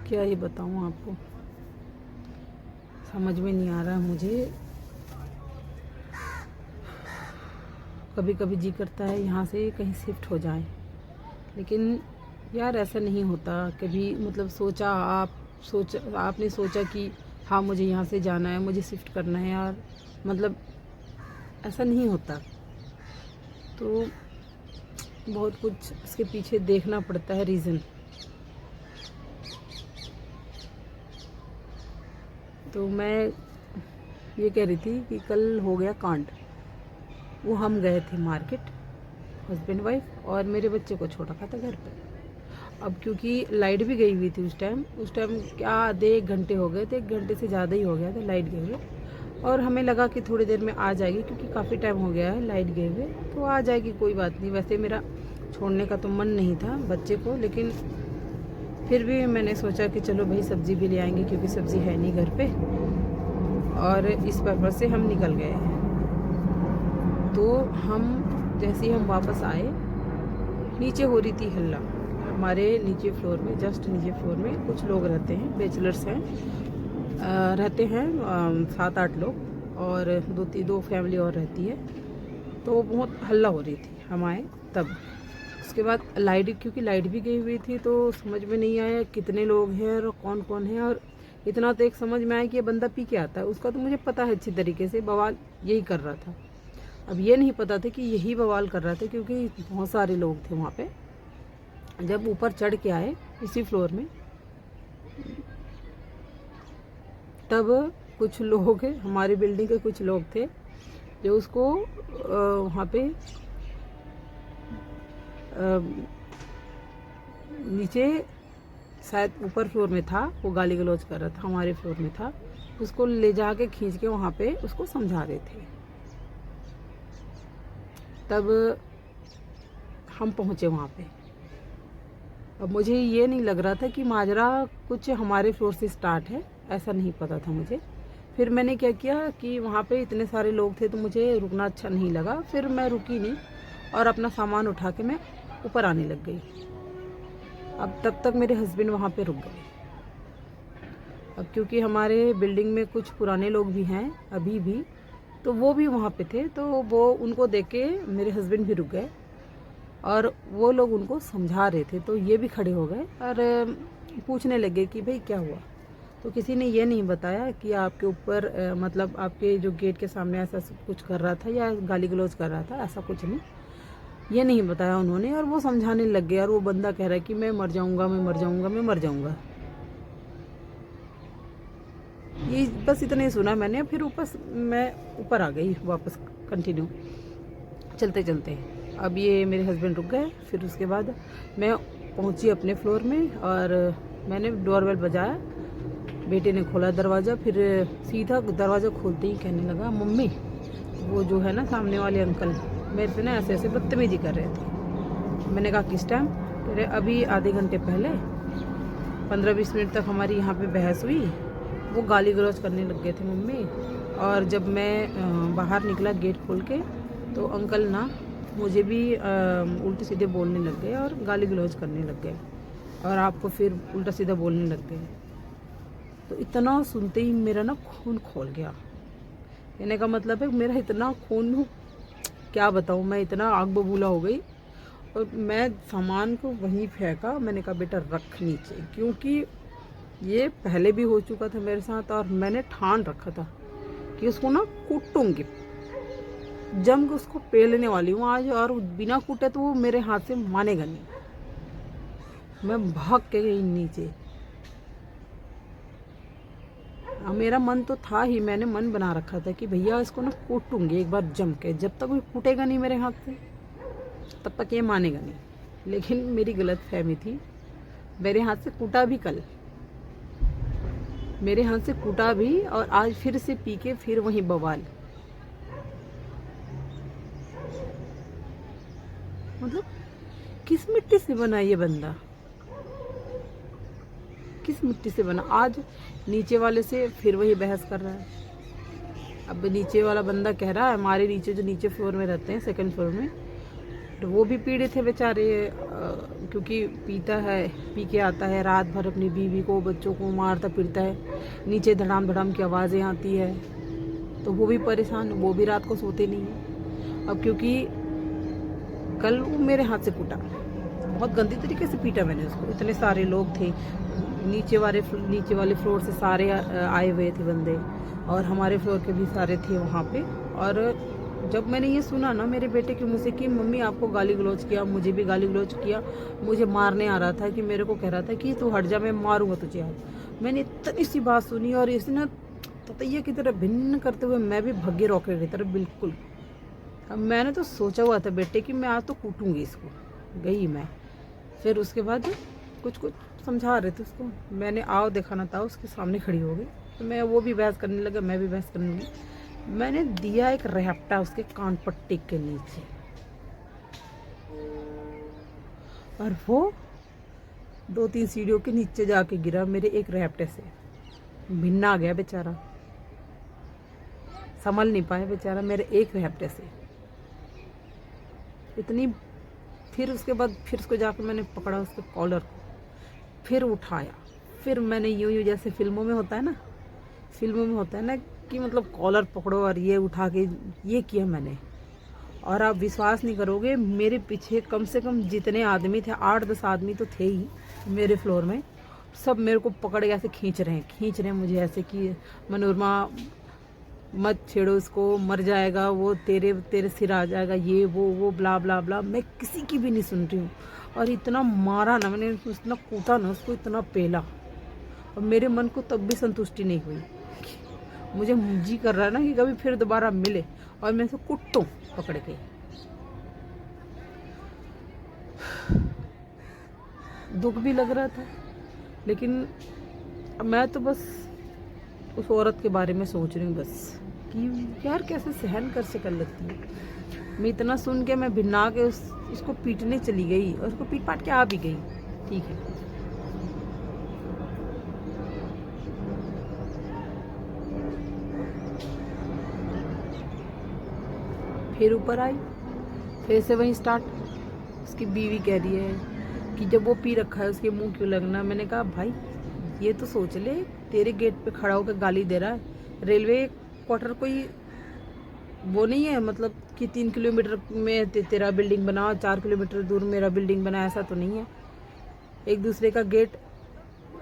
क्या ही बताऊँ आपको, समझ में नहीं आ रहा मुझे। कभी कभी जी करता है यहाँ से कहीं शिफ्ट हो जाए, लेकिन यार ऐसा नहीं होता कभी। मतलब आपने सोचा कि हाँ मुझे यहाँ से जाना है, मुझे शिफ्ट करना है यार, मतलब ऐसा नहीं होता। तो बहुत कुछ इसके पीछे देखना पड़ता है रीज़न। तो मैं ये कह रही थी कि कल हो गया कांड। वो हम गए थे मार्केट, हस्बैंड वाइफ, और मेरे बच्चे को छोड़ रखा था घर पे। अब क्योंकि लाइट भी गई हुई थी उस टाइम क्या आधे 1 घंटे हो गए थे, 1 घंटे से ज़्यादा ही हो गया था लाइट गए हुए। और हमें लगा कि थोड़ी देर में आ जाएगी, क्योंकि काफ़ी टाइम हो गया है लाइट गए हुए, तो आ जाएगी, कोई बात नहीं। वैसे मेरा छोड़ने का तो मन नहीं था बच्चे को, लेकिन फिर भी मैंने सोचा कि चलो भाई सब्ज़ी भी ले आएंगे, क्योंकि सब्ज़ी है नहीं घर पे, और इस पर्पज़ से हम निकल गए हैं। तो जैसे ही हम वापस आए, नीचे हो रही थी हल्ला। हमारे नीचे फ्लोर में, जस्ट नीचे फ्लोर में कुछ लोग रहते हैं, बैचलर्स हैं, रहते हैं 7-8 लोग, और दो फैमिली और रहती है। तो बहुत हल्ला हो रही थी, हम आए तब। उसके बाद क्योंकि लाइट भी गई हुई थी, तो समझ में नहीं आया कितने लोग हैं और कौन कौन है। और इतना तो एक समझ में आया कि ये बंदा पी के आता है, उसका तो मुझे पता है अच्छी तरीके से, बवाल यही कर रहा था। अब ये नहीं पता था कि यही बवाल कर रहा था, क्योंकि बहुत सारे लोग थे वहाँ पे। जब ऊपर चढ़ के आए इसी फ्लोर में, तब कुछ लोग, हमारी बिल्डिंग के कुछ लोग थे जो उसको वहाँ पे नीचे, शायद ऊपर फ्लोर में था, वो गाली गलौज कर रहा था, हमारे फ्लोर में था, उसको ले जाके खींच के वहाँ पे उसको समझा रहे थे। तब हम पहुँचे वहाँ पे। अब मुझे ये नहीं लग रहा था कि माजरा कुछ हमारे फ्लोर से स्टार्ट है, ऐसा नहीं पता था मुझे। फिर मैंने क्या किया कि वहाँ पे इतने सारे लोग थे, तो मुझे रुकना अच्छा नहीं लगा। फिर मैं रुकी नहीं और अपना सामान उठा के मैं ऊपर आने लग गई। अब तब तक मेरे हस्बैंड वहाँ पे रुक गए। अब क्योंकि हमारे बिल्डिंग में कुछ पुराने लोग भी हैं अभी भी, तो वो भी वहाँ पे थे, तो वो उनको देख के मेरे हस्बैंड भी रुक गए, और वो लोग उनको समझा रहे थे। तो ये भी खड़े हो गए और पूछने लगे कि भाई क्या हुआ। तो किसी ने ये नहीं बताया कि आपके ऊपर मतलब आपके जो गेट के सामने ऐसा कुछ कर रहा था या गाली गलौज कर रहा था, ऐसा कुछ नहीं, ये नहीं बताया उन्होंने। और वो समझाने लग गए, और वो बंदा कह रहा है कि मैं मर जाऊंगा, मैं मर जाऊंगा, मैं मर जाऊंगा। ये बस इतना ही सुना मैंने। फिर मैं ऊपर आ गई वापस, कंटिन्यू चलते चलते। अब ये मेरे हस्बैंड रुक गए। फिर उसके बाद मैं पहुंची अपने फ्लोर में, और मैंने डोरबेल बजाया। बेटे ने खोला दरवाज़ा, फिर सीधा दरवाज़ा खोलते ही कहने लगा, मम्मी, वो जो है ना सामने वाले अंकल, मेरे से ना ऐसे ऐसे बदतमीजी कर रहे थे। मैंने कहा किस टाइम? कह रहे अभी आधे घंटे पहले, 15-20 मिनट तक हमारी यहाँ पे बहस हुई, वो गाली गलौज करने लग गए थे मम्मी। और जब मैं बाहर निकला गेट खोल के, तो अंकल ना मुझे भी उल्टे सीधे बोलने लग गए और गाली गलौज करने लग गए, और आपको फिर उल्टा सीधा बोलने लग गए। तो इतना सुनते ही मेरा ना खून खोल गया। कहने का मतलब है मेरा इतना खून, क्या बताऊँ, मैं इतना आग बबूला हो गई। और मैं सामान को वहीं फेंका। मैंने कहा बेटा रख नीचे, क्योंकि ये पहले भी हो चुका था मेरे साथ, और मैंने ठान रखा था कि उसको ना कूटूंगी, जम के उसको पेलने वाली हूँ आज, और बिना कूटे तो वो मेरे हाथ से मानेगा नहीं। मैं भाग के गई नीचे। मेरा मन तो था ही, मैंने मन बना रखा था कि भैया इसको ना कूटूंगी एक बार जम के, जब तक वो कूटेगा नहीं मेरे हाथ से तब तक ये मानेगा नहीं। लेकिन मेरी गलत फहमी थी, मेरे हाथ से कूटा भी कल, मेरे हाथ से कूटा भी, और आज फिर से पी के फिर वही बवाल। मतलब किस मिट्टी से बना ये बंदा, किस मिट्टी से बना? आज नीचे वाले से फिर वही बहस कर रहा है। अब नीचे वाला बंदा कह रहा है, हमारे नीचे जो नीचे फ्लोर में रहते हैं, सेकंड फ्लोर में, फिर वो भी पीड़ित थे बेचारे, क्योंकि पीता है, पी के आता है, रात भर अपनी बीवी को बच्चों को मारता पीटता है, नीचे धड़ाम धड़ाम की आवाज़ें आती है, तो वो भी परेशान, वो भी रात को सोते नहीं है। अब क्योंकि कल वो मेरे हाथ से कूटा, बहुत गंदी तरीके से पीटा मैंने उसको, इतने सारे लोग थे, नीचे वाले फ्लोर से सारे आए हुए थे बंदे, और हमारे फ्लोर के भी सारे थे वहाँ पे। और जब मैंने ये सुना ना मेरे बेटे के मुँह से कि मम्मी आपको गाली गलौज किया, मुझे भी गाली गलौज किया, मुझे मारने आ रहा था, कि मेरे को कह रहा था कि तू हट जा, मैं मारूंगा तुझे आज। मैंने इतनी सी बात सुनी और इसने ततैया की तरह भिन्न करते हुए मैं भी भगे रॉकेट की तरह बिल्कुल। अब मैंने तो सोचा हुआ था बेटे कि मैं आज तो कूटूंगी इसको, गई मैं। फिर उसके बाद कुछ समझा रहे थे उसको, मैंने आओ दिखाना था, उसके सामने खड़ी हो गई, तो मैं वो भी बहस करने लगा, मैं भी बहस करने लगी। मैंने दिया एक रैप्टा उसके कान पट्टी के नीचे, और वो 2-3 सीढ़ियों के नीचे जाके गिरा मेरे एक रैप्टे से, भिन्ना आ गया बेचारा, संभल नहीं पाया बेचारा मेरे एक रैप्टे से इतनी। फिर उसके बाद फिर उसको जाकर मैंने पकड़ा उसके कॉलर को, फिर उठाया, फिर मैंने यूं जैसे फिल्मों में होता है ना कि मतलब कॉलर पकड़ो और ये उठा के ये किया मैंने। और आप विश्वास नहीं करोगे, मेरे पीछे कम से कम जितने आदमी थे, 8-10 आदमी तो थे ही मेरे फ्लोर में, सब मेरे को पकड़ के ऐसे खींच रहे हैं मुझे, ऐसे कि मनोरमा मत छेड़ो उसको, मर जाएगा वो, तेरे सिर आ जाएगा, ये वो ब्ला ब्ला ब्ला। मैं किसी की भी नहीं सुन रही हूँ। और इतना मारा ना मैंने, इतना कूटा ना उसको, इतना पेला, और मेरे मन को तब भी संतुष्टि नहीं हुई। मुझे जी कर रहा है ना कि कभी फिर दोबारा मिले और मैं इसे कुटूं पकड़ के। दुख भी लग रहा था, लेकिन मैं तो बस उस औरत के बारे में सोच रही हूँ बस, कि यार कैसे सहन कर लेती है। मैं इतना सुन के मैं भिन्ना के उसको पीटने चली गई, और उसको पीट पाट के आ भी गई। ठीक है, फिर ऊपर आई, फिर से वहीं स्टार्ट। उसकी बीवी कह रही है कि जब वो पी रखा है उसके मुंह क्यों लगना। मैंने कहा भाई ये तो सोच ले, तेरे गेट पे खड़ा होकर गाली दे रहा है। रेलवे क्वार्टर कोई वो नहीं है, मतलब कि 3 किलोमीटर में तेरा बिल्डिंग बना, 4 किलोमीटर दूर मेरा बिल्डिंग बना, ऐसा तो नहीं है। एक दूसरे का गेट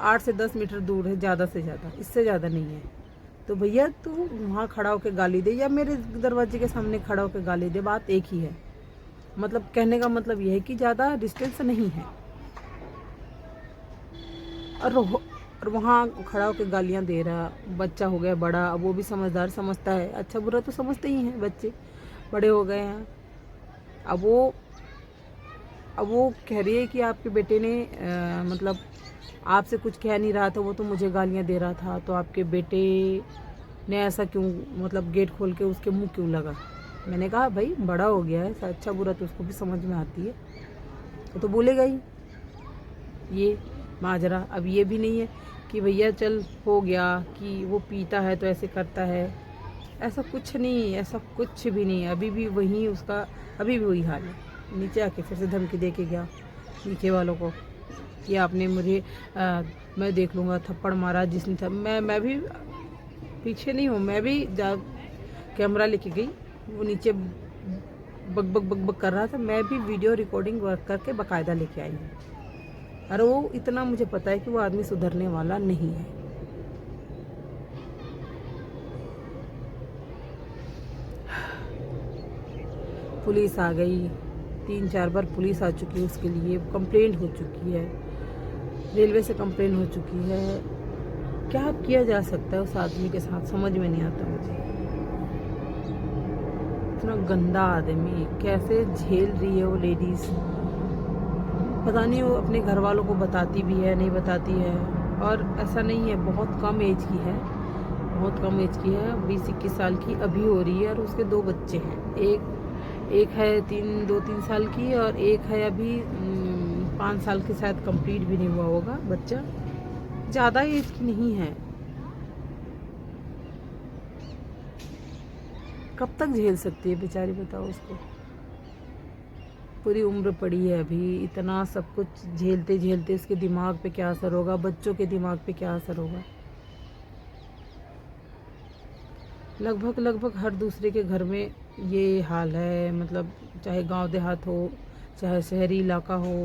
8 से 10 मीटर दूर है, ज़्यादा से ज़्यादा, इससे ज़्यादा नहीं है। तो भैया तू वहाँ खड़ा होकर गाली दे या मेरे दरवाजे के सामने खड़ा होकर गाली दे, बात एक ही है। मतलब कहने का मतलब यह है कि ज़्यादा डिस्टेंस नहीं है। और वहाँ खड़ा होकर गालियाँ दे रहा, बच्चा हो गया बड़ा, अब वो भी समझदार, समझता है, अच्छा बुरा तो समझते ही हैं, बच्चे बड़े हो गए हैं। अब वो कह रही है कि आपके बेटे ने मतलब आपसे कुछ कह नहीं रहा था, वो तो मुझे गालियाँ दे रहा था, तो आपके बेटे ने ऐसा क्यों, मतलब गेट खोल के उसके मुंह क्यों लगा। मैंने कहा भाई बड़ा हो गया है, अच्छा बुरा तो उसको भी समझ में आती है, तो बोलेगा ही। ये माजरा अब ये भी नहीं है कि भैया चल हो गया कि वो पीता है तो ऐसे करता है, ऐसा कुछ नहीं, ऐसा कुछ भी नहीं है। अभी भी वही उसका, अभी भी वही हाल है। नीचे आके फिर से धमकी दे के गया नीचे वालों को कि आपने मुझे मैं देख लूँगा, थप्पड़ मारा जिसने था। मैं भी पीछे नहीं हूँ, मैं भी कैमरा लेके गई, वो नीचे बग बग बग बग कर रहा था, मैं भी वीडियो रिकॉर्डिंग वर्क करके बाकायदा लेके आई हूँ। अरे वो इतना मुझे पता है कि वो आदमी सुधरने वाला नहीं है। पुलिस आ गई, 3-4 बार पुलिस आ चुकी है, उसके लिए कंप्लेंट हो चुकी है, रेलवे से कंप्लेंट हो चुकी है। क्या किया जा सकता है उस आदमी के साथ, समझ में नहीं आता मुझे। इतना गंदा आदमी, कैसे झेल रही है वो लेडीज, पता नहीं वो अपने घर वालों को बताती भी है नहीं बताती है। और ऐसा नहीं है, बहुत कम एज की है, बहुत कम एज की है, 20-21 साल की अभी हो रही है, और उसके 2 बच्चे हैं। एक है 2-3 साल की, और एक है अभी 5 साल के, शायद कंप्लीट भी नहीं हुआ होगा बच्चा, ज़्यादा एज की नहीं है। कब तक झेल सकती है बेचारी, बताओ उसको। पूरी उम्र पड़ी है अभी, इतना सब कुछ झेलते झेलते उसके दिमाग पे क्या असर होगा, बच्चों के दिमाग पे क्या असर होगा। लगभग लगभग हर दूसरे के घर में ये हाल है, मतलब चाहे गांव देहात हो, चाहे शहरी इलाका हो,